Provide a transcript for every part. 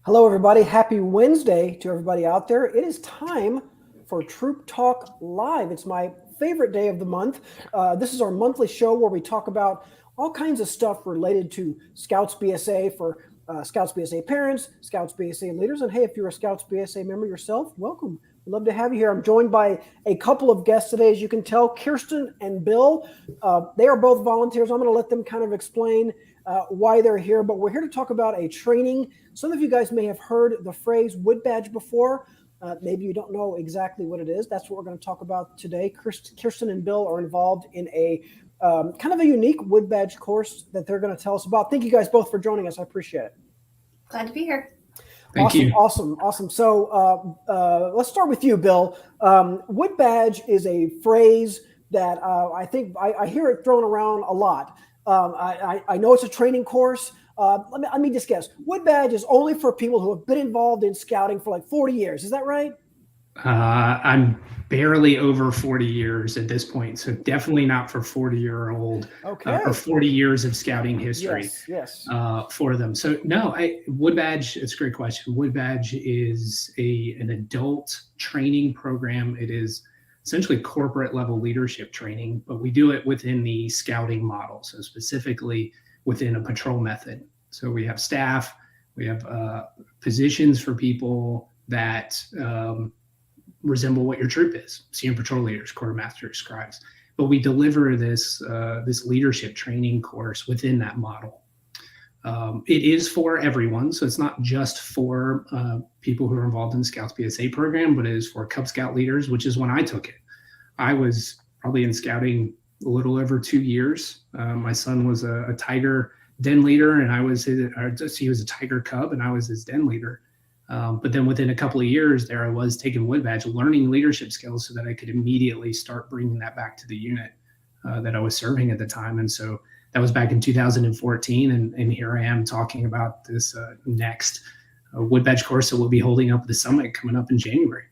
Hello, everybody. Happy Wednesday to everybody out there. It is time for Troop Talk Live. It's my favorite day of the month. This is our monthly show where we talk about all kinds of stuff related to Scouts BSA for Scouts BSA parents, Scouts BSA leaders. And hey, if you're a Scouts BSA member yourself, welcome. We'd love to have you here. I'm joined by a couple of guests today, as you can tell, Kirsten and Bill. They are both volunteers. I'm going to let them kind of explain why they're here, but we're here to talk about a training. Some of you guys may have heard the phrase wood badge before. Maybe you don't know exactly what it is. That's what we're going to talk about today. Kirsten and Bill are involved in a kind of a unique wood badge course that they're going to tell us about. Thank you guys both for joining us. I appreciate it. Glad to be here. Thank you. Awesome. So let's start with you, Bill. Wood badge is a phrase that I think I hear it thrown around a lot. I know it's a training course. Let me just guess. Wood badge is only for people who have been involved in scouting for like 40 years. Is that right? I'm barely over 40 years at this point, so definitely not for 40-year-old or 40 years of scouting history. Yes. For them. So no, wood badge. It's a great question. Wood badge is an adult training program. It is essentially corporate level leadership training, but we do it within the scouting model. So specifically within a patrol method. So we have staff, we have positions for people that resemble what your troop is: senior patrol leaders, quartermasters, scribes. But we deliver this leadership training course within that model. It is for everyone, so it's not just for people who are involved in the Scouts BSA program, but it is for Cub Scout leaders, which is when I took it. I was probably in scouting a little over 2 years. My son was a tiger den leader, and he was a tiger cub, and I was his den leader. But then within a couple of years there, I was taking wood badge, learning leadership skills so that I could immediately start bringing that back to the unit that I was serving at the time. And so that was back in 2014. And here I am talking about this next wood badge course that we'll be holding up at the Summit coming up in January.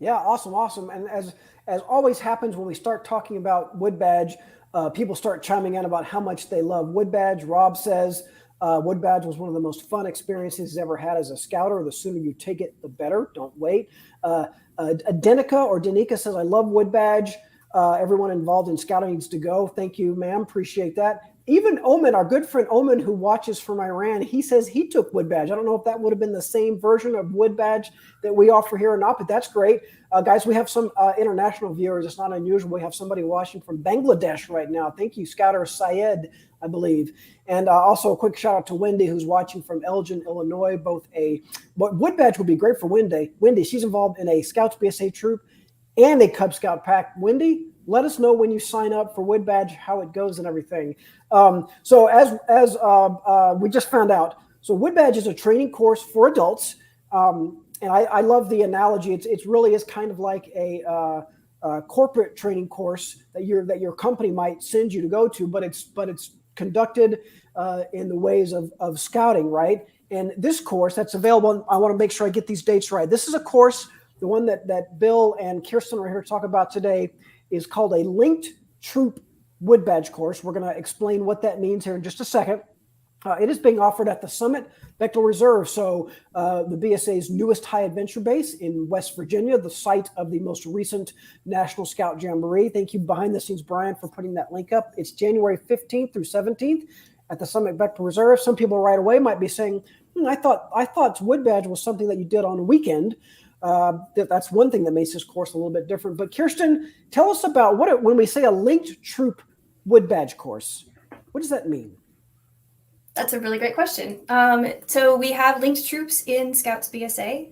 Yeah, awesome. And as always happens when we start talking about wood badge, people start chiming in about how much they love wood badge. Rob says, wood badge was one of the most fun experiences he's ever had as a scouter. The sooner you take it, the better. Don't wait. Danica says, I love wood badge. Everyone involved in scouting needs to go. Thank you, ma'am. Appreciate that. Even Omen, our good friend Omen, who watches from Iran, he says he took wood badge. I don't know if that would have been the same version of wood badge that we offer here or not, but that's great. Guys, we have some international viewers. It's not unusual. We have somebody watching from Bangladesh right now. Thank you, Scouter Syed, I believe. And also a quick shout out to Wendy, who's watching from Elgin, Illinois. But wood badge would be great for Wendy. She's involved in a Scouts BSA troop and a Cub Scout pack. Wendy, let us know when you sign up for wood badge, how it goes and everything. So as we just found out, so wood badge is a training course for adults. And I love the analogy. It really is kind of like a corporate training course that your company might send you to go to, but it's conducted in the ways of scouting, right? And this course that's available, I want to make sure I get these dates right. This is a course, the one that Bill and Kirsten are here to talk about today, is called a linked troop wood badge course. We're going to explain what that means here in just a second. It is being offered at the Summit Bechtel Reserve, so the BSA's newest high adventure base in West Virginia, the site of the most recent National Scout Jamboree. Thank you behind the scenes, Brian, for putting that link up. It's January 15th through 17th at the Summit Bechtel Reserve. Some people right away might be saying, I thought wood badge was something that you did on a weekend. That's one thing that makes this course a little bit different. But Kirsten, tell us about when we say a linked troop wood badge course, what does that mean? That's a really great question. So we have linked troops in Scouts BSA,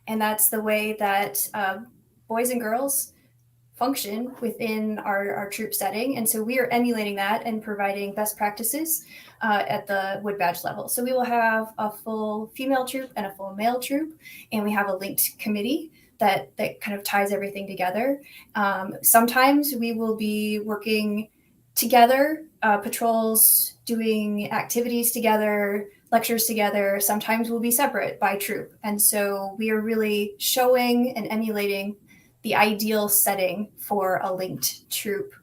and that's the way that boys and girls function within our troop setting. And so we are emulating that and providing best practices at the wood badge level. So we will have a full female troop and a full male troop, and we have a linked committee that kind of ties everything together. Sometimes we will be working together, patrols, doing activities together, lectures together. Sometimes we'll be separate by troop. And so we are really showing and emulating the ideal setting for a linked troop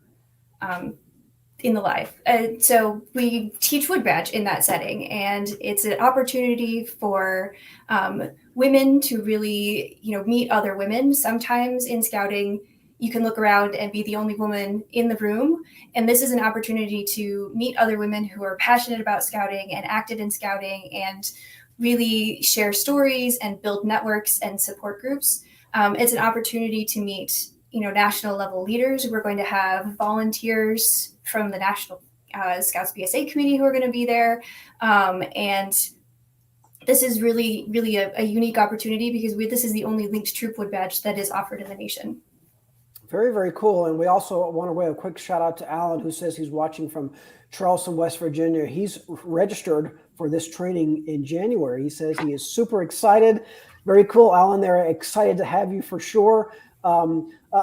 in the life. So we teach wood badge in that setting, and it's an opportunity for women to really, meet other women. Sometimes in scouting, you can look around and be the only woman in the room. And this is an opportunity to meet other women who are passionate about scouting and active in scouting and really share stories and build networks and support groups. It's an opportunity to meet, national level leaders. We're going to have volunteers from the National Scouts BSA committee who are going to be there. And this is really, really a unique opportunity because this is the only linked troop wood badge that is offered in the nation. Very, very cool. And we also want to give a quick shout out to Alan, who says he's watching from Charleston, West Virginia. He's registered for this training in January. He says he is super excited. Very cool, Alan. They're excited to have you for sure.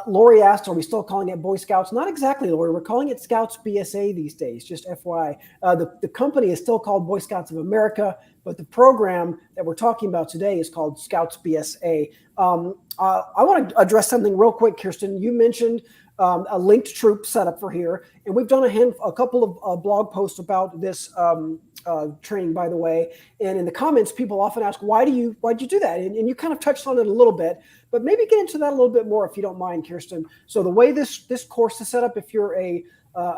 Lori asked, are we still calling it Boy Scouts? Not exactly, Lori. We're calling it Scouts BSA these days, just FYI. The company is still called Boy Scouts of America, but the program that we're talking about today is called Scouts BSA. I want to address something real quick, Kirsten. You mentioned a linked troop setup for here, and we've done a couple of blog posts about this training, by the way. And in the comments, people often ask, why'd you do that? And you kind of touched on it a little bit, but maybe get into that a little bit more if you don't mind, Kirsten. So the way this course is set up, if you're a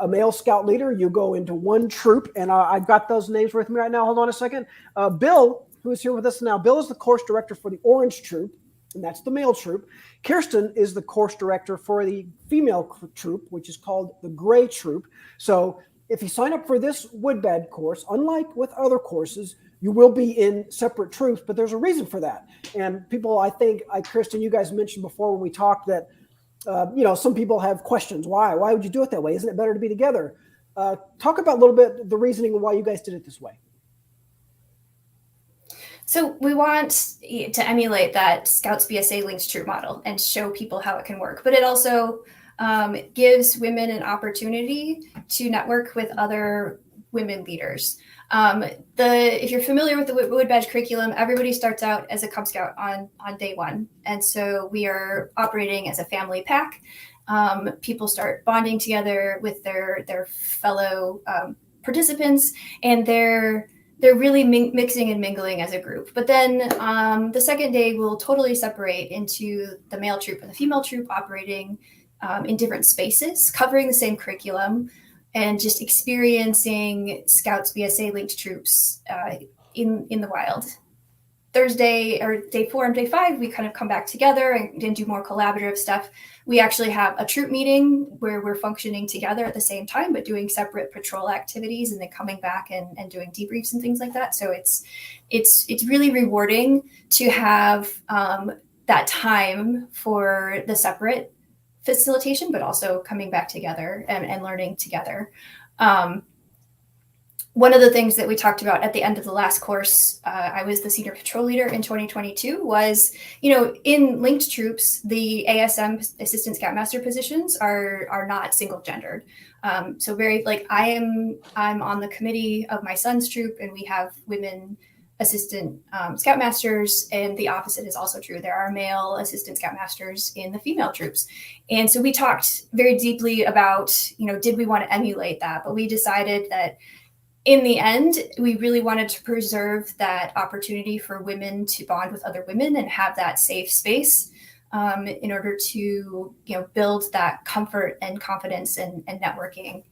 male scout leader, you go into one troop, and I've got those names with me right now. Hold on a second. Bill, who is here with us now, Bill is the course director for the orange troop, and that's the male troop. Kirsten is the course director for the female troop, which is called the gray troop. So if you sign up for this wood badge course, unlike with other courses, you will be in separate troops, but there's a reason for that. And people, I think, Kirsten, you guys mentioned before when we talked that, some people have questions. Why would you do it that way? Isn't it better to be together? Talk about a little bit the reasoning of why you guys did it this way. So we want to emulate that Scouts BSA linked troop model and show people how it can work. But it also gives women an opportunity to network with other women leaders. If you're familiar with the wood badge curriculum, everybody starts out as a Cub Scout on day one. And so we are operating as a family pack. People start bonding together with their fellow participants, and they're really mixing and mingling as a group. But then the second day will totally separate into the male troop and the female troop operating in different spaces, covering the same curriculum, and just experiencing Scouts BSA linked troops in the wild. Thursday or day 4 and day 5, we kind of come back together and do more collaborative stuff. We actually have a troop meeting where we're functioning together at the same time, but doing separate patrol activities and then coming back and doing debriefs and things like that. So it's really rewarding to have that time for the separate facilitation, but also coming back together and learning together. One of the things that we talked about at the end of the last course, I was the senior patrol leader in 2022, was, in linked troops, the ASM assistant scoutmaster positions are not single gendered. So I'm on the committee of my son's troop, and we have women assistant scoutmasters, and the opposite is also true. There are male assistant scoutmasters in the female troops. And so we talked very deeply about, did we want to emulate that? But we decided that in the end, we really wanted to preserve that opportunity for women to bond with other women and have that safe space in order to, build that comfort and confidence and networking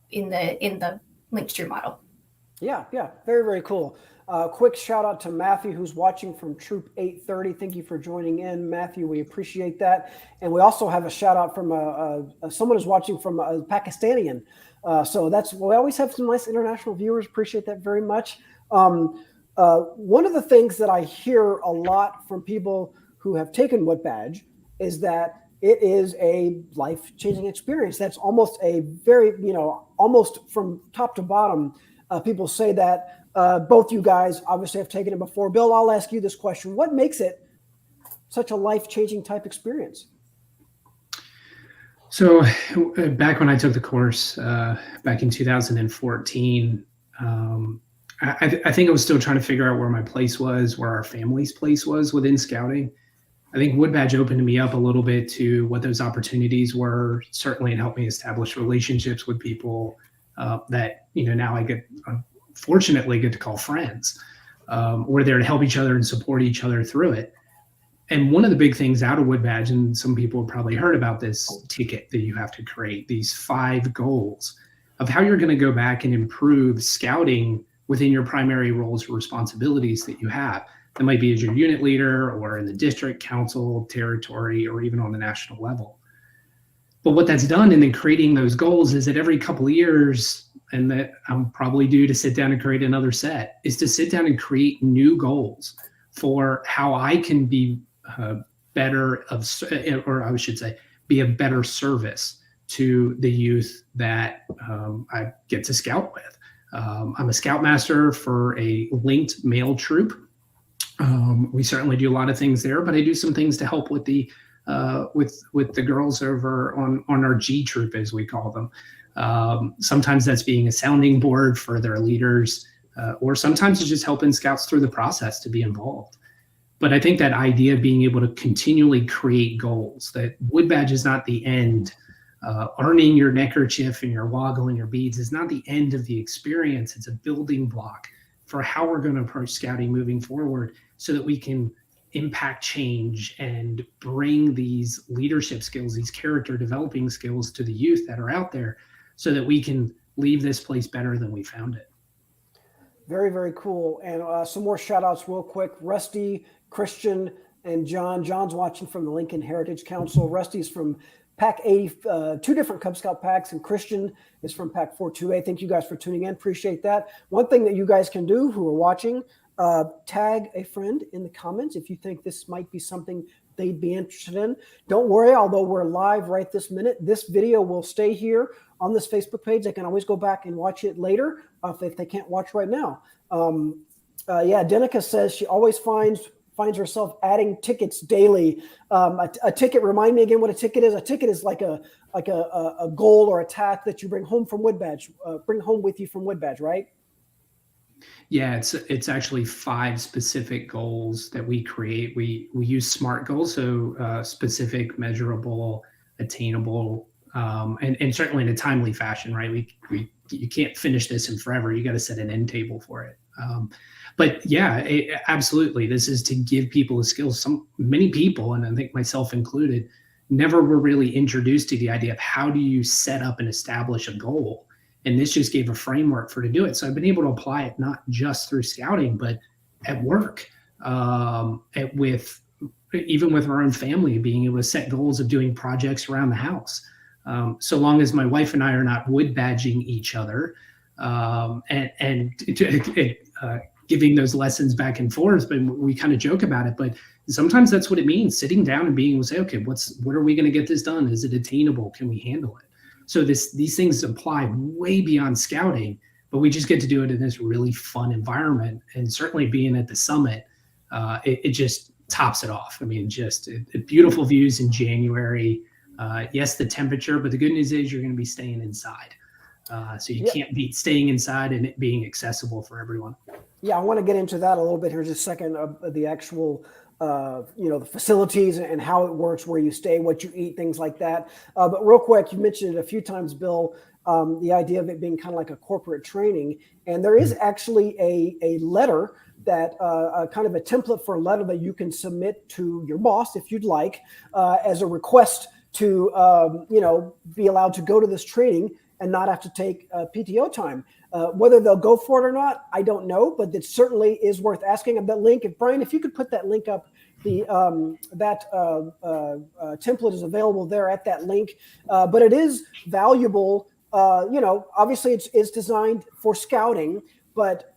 in the linked troop model. Yeah, very, very cool. Quick shout out to Matthew, who's watching from Troop 830. Thank you for joining in, Matthew. We appreciate that. And we also have a shout out from someone who's watching from a Pakistani. So we always have some nice international viewers. Appreciate that very much. One of the things that I hear a lot from people who have taken wood badge is that it is a life-changing experience. That's almost a very, almost from top to bottom. People say that. Both you guys obviously have taken it before. Bill, I'll ask you this question. What makes it such a life-changing type experience? So back when I took the course back in 2014, I think I was still trying to figure out where my place was, where our family's place was within scouting. I think Wood Badge opened me up a little bit to what those opportunities were. Certainly, it helped me establish relationships with people that, now I fortunately get to call friends. We're there to help each other and support each other through it. And one of the big things out of Wood Badge, and some people have probably heard about this ticket that you have to create, these 5 goals of how you're going to go back and improve scouting within your primary roles or responsibilities that you have. That might be as your unit leader or in the district, council, territory, or even on the national level. But what that's done in then creating those goals is that every couple of years, and that I'm probably due to sit down and create another set, is to sit down and create new goals for how I can be better of, or I should say, be a better service to the youth that I get to scout with. I'm a scoutmaster for a linked male troop. We certainly do a lot of things there, but I do some things to help with the girls over on our G troop, as we call them. Sometimes that's being a sounding board for their leaders, or sometimes it's just helping scouts through the process to be involved. But I think that idea of being able to continually create goals, that Wood Badge is not the end. Earning your neckerchief and your woggle and your beads is not the end of the experience. It's a building block for how we're going to approach scouting moving forward, so that we can impact change and bring these leadership skills, these character developing skills to the youth that are out there, so that we can leave this place better than we found it. Very, very cool. And some more shout outs real quick. Rusty, Christian, and John. John's watching from the Lincoln Heritage Council. Rusty's from Pack 80, 2 different Cub Scout packs, and Christian is from Pack 42A. Thank you guys for tuning in. Appreciate that. One thing that you guys can do who are watching, tag a friend in the comments if you think this might be something they'd be interested in. Don't worry, although we're live right this minute, this video will stay here on this Facebook page. They can always go back and watch it later if they can't watch right now. Denica says she always finds herself adding tickets daily. A ticket, remind me again what a ticket is. A ticket is like a goal or a task that you bring home from Wood Badge, bring home with you from Wood Badge, right? Yeah, it's actually 5 specific goals that we create. We use SMART goals, so specific, measurable, attainable, and certainly in a timely fashion, right? You can't finish this in forever. You got to set an end table for it. But yeah, absolutely. This is to give people the skills. Many people, and I think myself included, never were really introduced to the idea of how do you set up and establish a goal. And this just gave a framework for to do it. So I've been able to apply it not just through scouting, but at work, even with our own family, being able to set goals of doing projects around the house. So long as my wife and I are not wood badging each other and giving those lessons back and forth, but we kind of joke about it. But sometimes that's what it means, sitting down and being able to say, okay, what are we going to get this done? Is it attainable? Can we handle it? So these things apply way beyond scouting, but we just get to do it in this really fun environment. And certainly being at the summit, it just tops it off. I mean, just beautiful views in January. Yes, the temperature, but the good news is you're going to be staying inside. So you can't beat staying inside and it being accessible for everyone. Yeah, I want to get into that a little bit here in just a second, the actual the facilities and how it works, where you stay, what you eat, things like that. But real quick, you mentioned it a few times, Bill, the idea of it being kind of like a corporate training. And there is actually a letter that kind of a template for a letter that you can submit to your boss, if you'd like, as a request to, be allowed to go to this training and not have to take PTO time. Whether they'll go for it or not, I don't know, but it certainly is worth asking. And that link, Brian, if you could put that link up, that template is available there at that link. But it is valuable. Obviously it's designed for scouting, but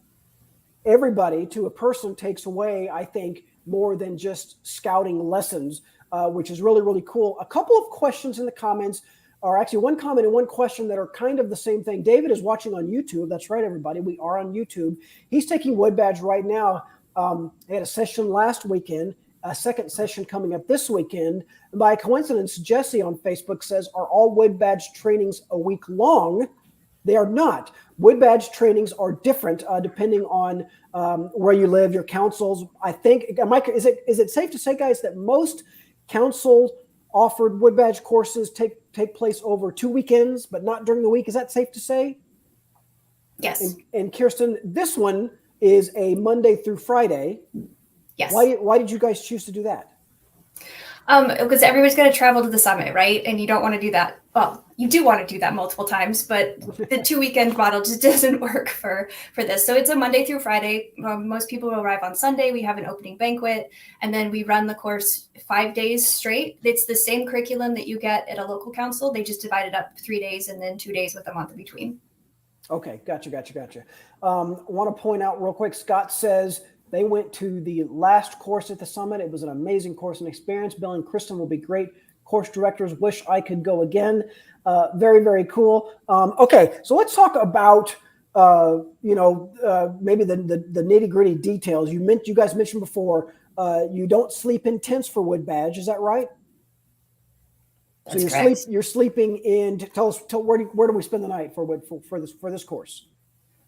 everybody to a person takes away, I think, more than just scouting lessons, which is really, really cool. A couple of questions in the comments. Or actually one comment and one question that are kind of the same thing. David is watching on YouTube. That's right, everybody. We are on YouTube. He's taking Wood Badge right now. They had a session last weekend, a second session coming up this weekend. And by coincidence, Jesse on Facebook says, are all Wood Badge trainings a week long? They are not. Wood badge trainings are different depending on where you live, your councils. I think, is it safe to say, guys, that most council offered wood badge courses take place over 2 weekends, but not during the week? Is that safe to say? Yes. And Kirsten, this one is a Monday through Friday. Yes. Why did you guys choose to do that? Because everybody's going to travel to the summit, right? And you don't want to do that. Well, you do want to do that multiple times, but the 2 weekend model just doesn't work for this. So it's a Monday through Friday. Most people will arrive on Sunday. We have an opening banquet, and then we run the course 5 days straight. It's the same curriculum that you get at a local council. They just divide it up 3 days and then 2 days with a month in between. Okay, gotcha. I want to point out real quick, Scott says they went to the last course at the summit. It was an amazing course and experience. Bill and Kristen will be great course directors. Wish I could go again. Very, very cool. Okay, so let's talk about maybe the nitty gritty details. You guys mentioned before you don't sleep in tents for wood badge. Is that right? That's so correct. You're sleeping in. Tell where do we spend the night for this course?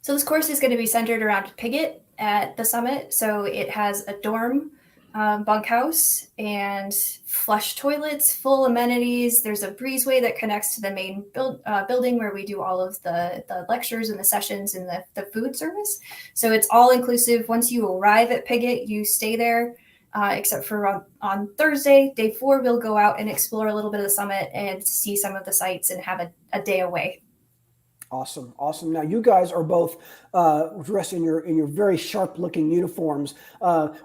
So this course is going to be centered around Piggott at the summit. So it has a dorm, bunkhouse, and flush toilets, full amenities. There's a breezeway that connects to the main building where we do all of the lectures and the sessions and the food service. So it's all inclusive. Once you arrive at Piggott, you stay there. Except for on Thursday, day 4, we'll go out and explore a little bit of the summit and see some of the sites and have a day away. Awesome. Now you guys are both dressed in your very sharp looking uniforms.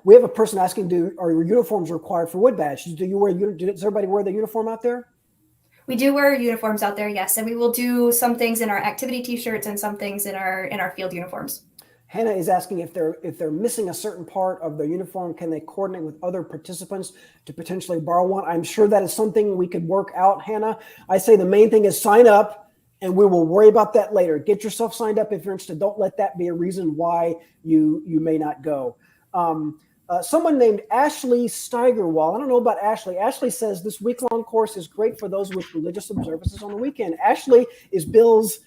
We have a person asking, are your uniforms required for wood badge? Does everybody wear the uniform out there? We do wear uniforms out there, yes, and we will do some things in our activity t-shirts and some things in our field uniforms. Hannah is asking if they're missing a certain part of their uniform, can they coordinate with other participants to potentially borrow one? I'm sure that is something we could work out, Hannah. I say the main thing is sign up, and we will worry about that later. Get yourself signed up if you're interested. Don't let that be a reason why you may not go. Someone named Ashley Steigerwall. I don't know about Ashley. Ashley says this week-long course is great for those with religious observances on the weekend. Ashley is Bill's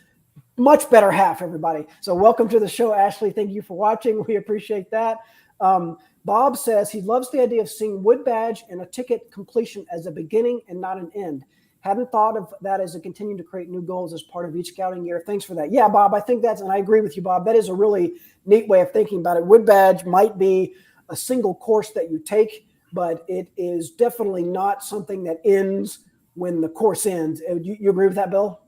much better half, everybody. So welcome to the show, Ashley. Thank you for watching. We appreciate that. Bob says he loves the idea of seeing wood badge and a ticket completion as a beginning and not an end. Hadn't thought of that as a continue to create new goals as part of each scouting year. Thanks for that. Yeah, Bob, I think and I agree with you, Bob. That is a really neat way of thinking about it. Wood badge might be a single course that you take, but it is definitely not something that ends when the course ends. You agree with that, Bill?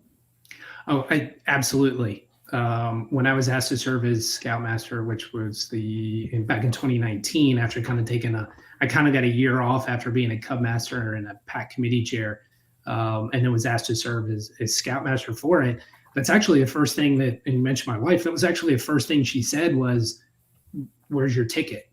Oh, absolutely. When I was asked to serve as Scoutmaster, which was back in 2019, after I kind of got a year off after being a Cub Master and a Pack Committee Chair, and then was asked to serve as Scoutmaster for it. That's actually the first thing and you mentioned my wife, that was actually the first thing she said was, "Where's your ticket?"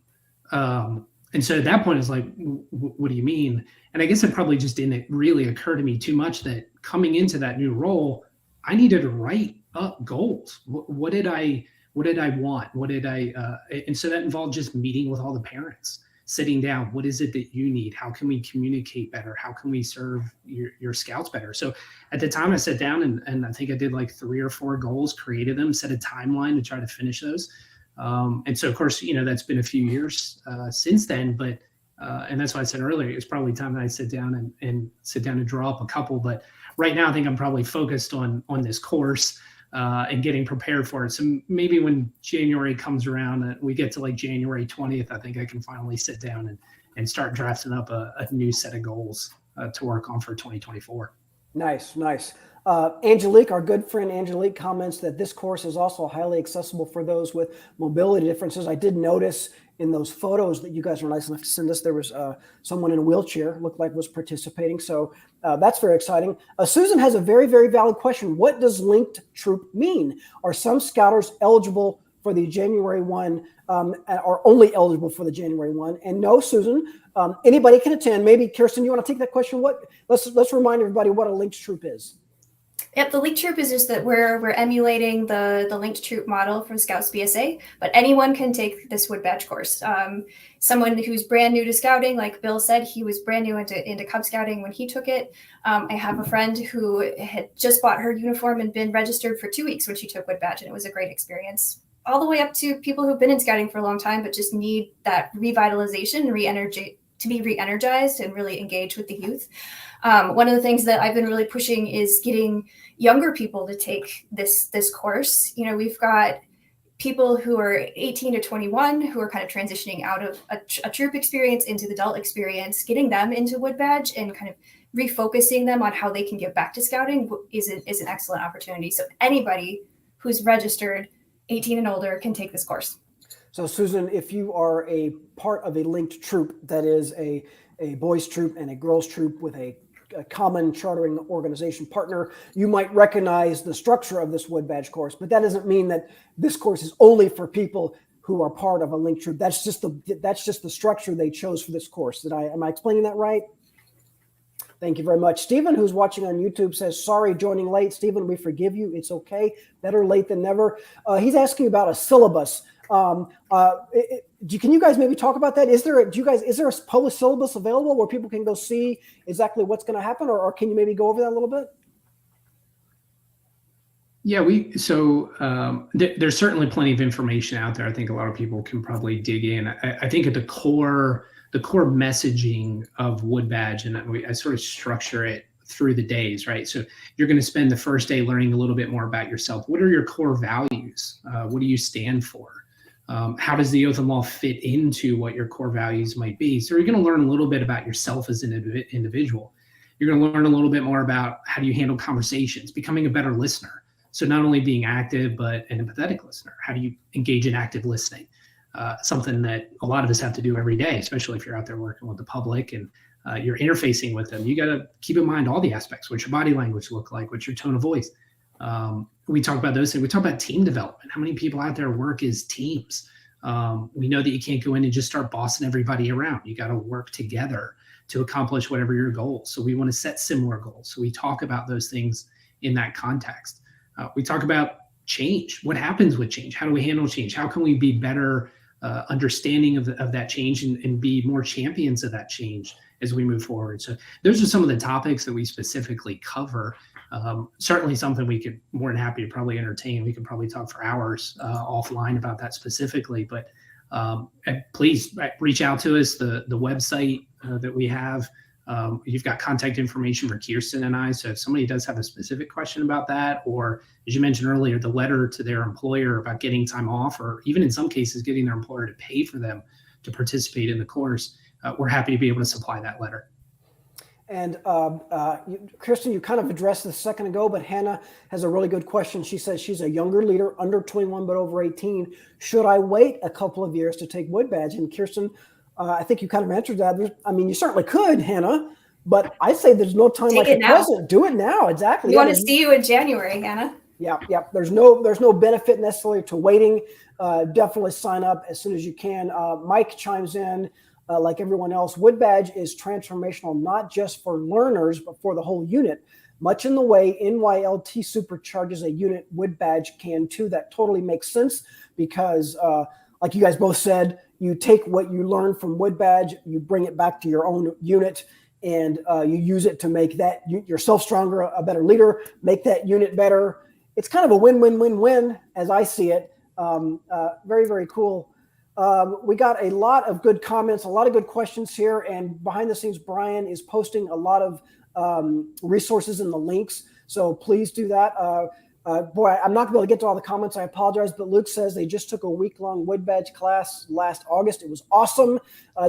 And so at that point, it's like, what do you mean? And I guess it probably just didn't really occur to me too much that coming into that new role, I needed to write up goals. What did I want? And so that involved just meeting with all the parents, sitting down. What is it that you need? How can we communicate better? How can we serve your scouts better? So at the time I sat down and I think I did like 3 or 4 goals, created them, set a timeline to try to finish those. And so of course, that's been a few years since then, but and that's why I said earlier, it's probably time that I sit down and draw up a couple, but right now, I think I'm probably focused on this course and getting prepared for it. So maybe when January comes around, we get to like January 20th, I think I can finally sit down and start drafting up a new set of goals to work on for 2024. Nice. Angelique, our good friend Angelique, comments that this course is also highly accessible for those with mobility differences. I did notice in those photos that you guys were nice enough to send us, there was someone in a wheelchair, looked like was participating. So that's very exciting. Susan has a very, very valid question. What does linked troop mean? Are some scouters eligible for the January 1 are only eligible for the January 1? And no, Susan, anybody can attend. Maybe Kirsten, you want to take that question? Let's remind everybody what a linked troop is. Yep, the linked troop is just that we're emulating the linked troop model from Scouts BSA, but anyone can take this wood badge course. Someone who's brand new to scouting, like Bill said, he was brand new into Cub Scouting when he took it. I have a friend who had just bought her uniform and been registered for 2 weeks when she took wood badge, and it was a great experience. All the way up to people who've been in scouting for a long time, but just need that revitalization, to be re-energized and really engage with the youth. One of the things that I've been really pushing is getting younger people to take this course. You know, we've got people who are 18 to 21 who are kind of transitioning out of a troop experience into the adult experience, getting them into wood badge and kind of refocusing them on how they can give back to scouting is an excellent opportunity. So anybody who's registered 18 and older can take this course. So Susan, if you are a part of a linked troop, that is a boys troop and a girls troop with a common chartering organization partner, you might recognize the structure of this wood badge course, but that doesn't mean that this course is only for people who are part of a linked troop. That's just the structure they chose for this course. Am I explaining that right? Thank you very much. Stephen, who's watching on YouTube, says, sorry, joining late. Stephen, we forgive you. It's okay. Better late than never. He's asking about a syllabus. Can you guys maybe talk about that? Is there a published syllabus available where people can go see exactly what's going to happen, or can you maybe go over that a little bit? Yeah, there's certainly plenty of information out there. I think a lot of people can probably dig in. I think at the core messaging of wood badge, and I sort of structure it through the days, right? So you're going to spend the first day learning a little bit more about yourself. What are your core values? What do you stand for? How does the oath and law fit into what your core values might be? So you're going to learn a little bit about yourself as an individual. You're going to learn a little bit more about how do you handle conversations, becoming a better listener. So not only being active, but an empathetic listener. How do you engage in active listening? Something that a lot of us have to do every day, especially if you're out there working with the public and you're interfacing with them. You got to keep in mind all the aspects. What's your body language look like? What's your tone of voice? We talk about those things. We talk about team development. How many people out there work as teams? We know that you can't go in and just start bossing everybody around. You got to work together to accomplish whatever your goals. So we want to set similar goals. So we talk about those things in that context. We talk about change. What happens with change? How do we handle change? How can we be better understanding of that change and be more champions of that change as we move forward? So those are some of the topics that we specifically cover. Certainly something we could more than happy to probably entertain. We could probably talk for hours offline about that specifically, but please reach out to us. The website that we have, you've got contact information for Kirsten and I. So if somebody does have a specific question about that, or as you mentioned earlier, the letter to their employer about getting time off, or even in some cases, getting their employer to pay for them to participate in the course, we're happy to be able to supply that letter. And Kirsten, you kind of addressed this a second ago, but Hannah has a really good question. She says she's a younger leader, under 21, but over 18. Should I wait a couple of years to take wood badge? And Kirsten, I think you kind of answered that. I mean, you certainly could, Hannah, but I say there's no time like the present. Do it now. Exactly. We want to see you in January, Hannah. Yeah. There's no benefit necessarily to waiting. Definitely sign up as soon as you can. Mike chimes in. Like everyone else, wood badge is transformational, not just for learners, but for the whole unit. Much in the way NYLT supercharges a unit, wood badge can too. That totally makes sense because, like you guys both said, you take what you learn from wood badge, you bring it back to your own unit, and you use it to make that yourself stronger, a better leader, make that unit better. It's kind of a win-win-win-win as I see it. Very, very cool. We got a lot of good comments, a lot of good questions here, and behind the scenes, Brian is posting a lot of resources in the links. So please do that. Boy, I'm not going to be able to get to all the comments. I apologize, but Luke says they just took a week-long wood badge class last August. It was awesome.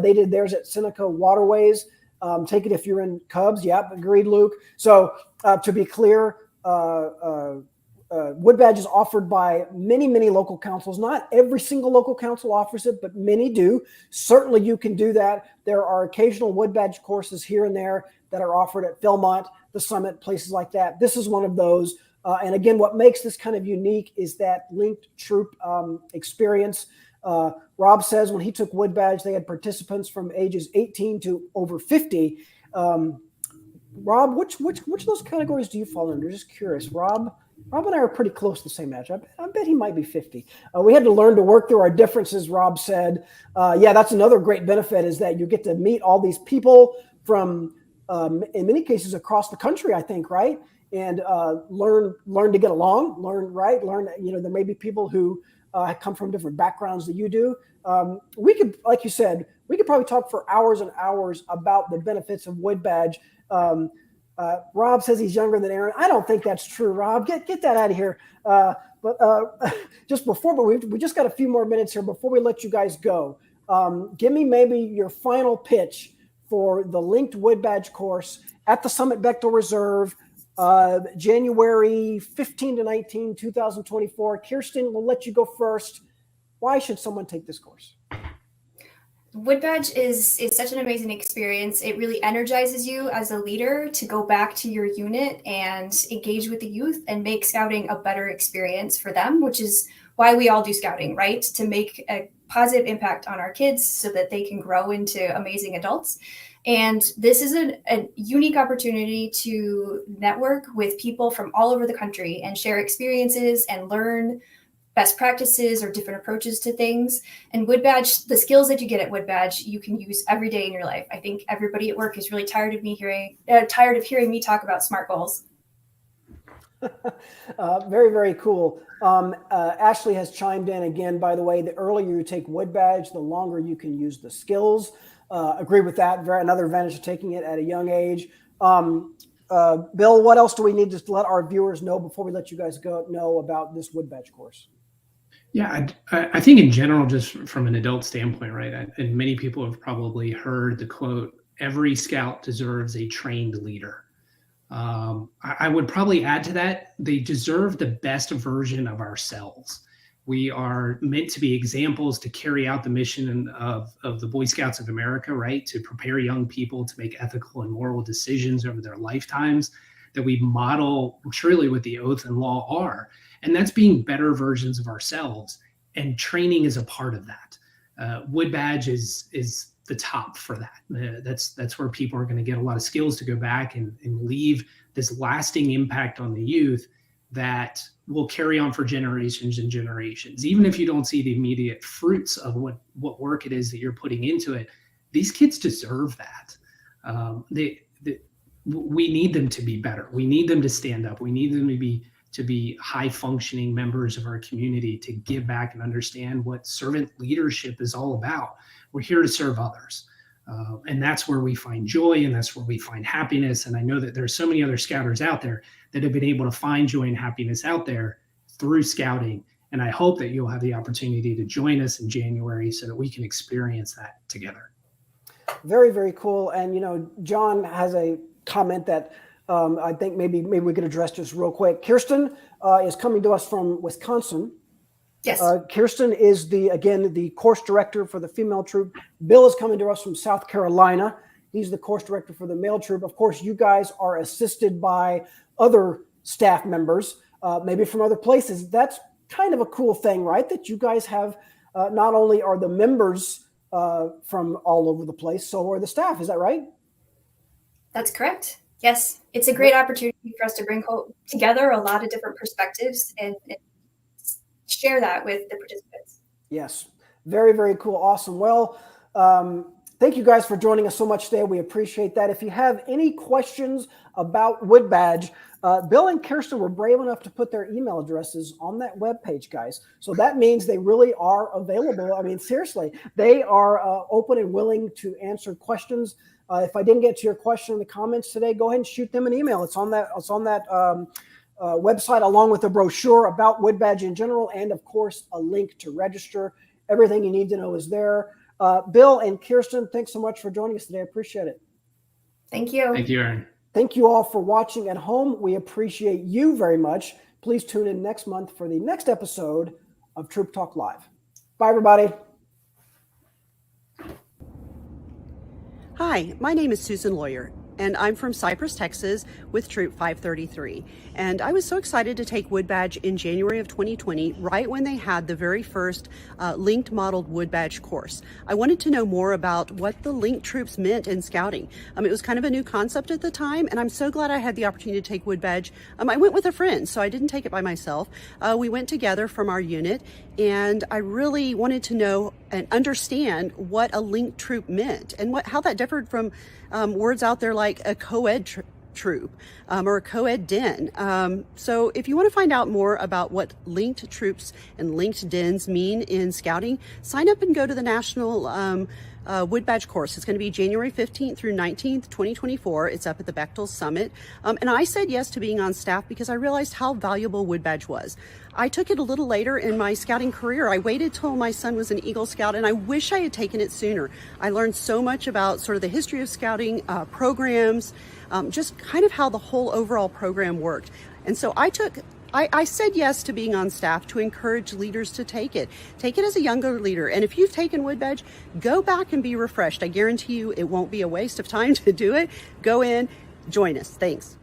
They did theirs at Seneca Waterways. Take it if you're in Cubs. Yep, agreed, Luke. So to be clear, wood badge is offered by many, many local councils. Not every single local council offers it, but many do. Certainly you can do that. There are occasional wood badge courses here and there that are offered at Philmont, the Summit, places like that. This is one of those. And again, what makes this kind of unique is that linked troop experience. Rob says when he took wood badge, they had participants from ages 18 to over 50. Rob, which of those categories do you fall under? Just curious. Rob and I are pretty close to the same age. I bet he might be 50. We had to learn to work through our differences, Rob said. Yeah, that's another great benefit, is that you get to meet all these people from, in many cases, across the country, I think, right? And learn to get along, learn, there may be people who come from different backgrounds that you do. We could, like you said, we could probably talk for hours and hours about the benefits of Wood Badge. Rob says he's younger than Aaron. I don't think that's true, Rob. Get that out of here. But we just got a few more minutes here before we let you guys go. Give me maybe your final pitch for the linked Wood Badge course at the Summit Bechtel Reserve, January 15 to 19, 2024. Kirsten, we'll let you go first. Why should someone take this course? Wood Badge is such an amazing experience. It really energizes you as a leader to go back to your unit and engage with the youth and make scouting a better experience for them, which is why we all do scouting, right? To make a positive impact on our kids so that they can grow into amazing adults. And this is a unique opportunity to network with people from all over the country and share experiences and learn best practices or different approaches to things. And Wood Badge, the skills that you get at Wood Badge, you can use every day in your life. I think everybody at work is really tired of hearing me talk about SMART goals. Very, very cool. Ashley has chimed in again, by the way. The earlier you take Wood Badge, the longer you can use the skills. Agree with that. Another advantage of taking it at a young age. Bill, what else do we need to let our viewers know before we let you guys know about this Wood Badge course? Yeah, I think in general, just from an adult standpoint, right? And many people have probably heard the quote, "Every scout deserves a trained leader." I would probably add to that, they deserve the best version of ourselves. We are meant to be examples to carry out the mission of the Boy Scouts of America, right? To prepare young people to make ethical and moral decisions over their lifetimes, that we model truly what the oath and law are. And that's being better versions of ourselves. And training is a part of that. Wood Badge is the top for that. That's where people are going to get a lot of skills to go back and leave this lasting impact on the youth that will carry on for generations and generations. Even if you don't see the immediate fruits of what work it is that you're putting into it, these kids deserve that. We need them to be better. We need them to stand up. We need them to be high functioning members of our community, to give back and understand what servant leadership is all about. We're here to serve others. And that's where we find joy, and that's where we find happiness. And I know that there's so many other scouters out there that have been able to find joy and happiness out there through scouting. And I hope that you'll have the opportunity to join us in January so that we can experience that together. Very, very cool. And, John has a comment that I think maybe we could address just real quick. Kirsten is coming to us from Wisconsin. Yes. Kirsten is the course director for the female troop. Bill is coming to us from South Carolina. He's the course director for the male troop. Of course, you guys are assisted by other staff members, maybe from other places. That's kind of a cool thing, right? That you guys have, not only are the members from all over the place, so are the staff. Is that right? That's correct. Yes. It's a great opportunity for us to bring together a lot of different perspectives and share that with the participants. Yes. Very, very cool. Awesome. Well, thank you guys for joining us so much today. We appreciate that. If you have any questions about Wood Badge, Bill and Kirsten were brave enough to put their email addresses on that webpage, guys. So that means they really are available. I mean, seriously, they are open and willing to answer questions. If I didn't get to your question in the comments today, go ahead and shoot them an email. It's on that website, along with a brochure about Wood Badge in general, and of course a link to register. Everything you need to know is there. Bill and Kirsten, thanks so much for joining us today. I appreciate it. Thank you. Thank you, Aaron. Thank you all for watching at home. We appreciate you very much. Please tune in next month for the next episode of Troop Talk Live. Bye, everybody. Hi, my name is Susan Lawyer, and I'm from Cypress, Texas with Troop 533. And I was so excited to take Wood Badge in January of 2020, right when they had the very first linked modeled Wood Badge course. I wanted to know more about what the linked troops meant in scouting. It was kind of a new concept at the time, and I'm so glad I had the opportunity to take Wood Badge. I went with a friend, so I didn't take it by myself. We went together from our unit, and I really wanted to know and understand what a linked troop meant and how that differed from words out there like a co-ed troop or a co-ed den. So if you want to find out more about what linked troops and linked dens mean in scouting, sign up and go to the National Wood Badge course. It's going to be January 15th through 19th, 2024. It's up at the Bechtel Summit. And I said yes to being on staff because I realized how valuable Wood Badge was. I took it a little later in my scouting career. I waited till my son was an Eagle Scout, and I wish I had taken it sooner. I learned so much about sort of the history of scouting, programs, just kind of how the whole overall program worked. And so I said yes to being on staff to encourage leaders to take it. Take it as a younger leader. And if you've taken Wood Badge, go back and be refreshed. I guarantee you it won't be a waste of time to do it. Go in, join us. Thanks.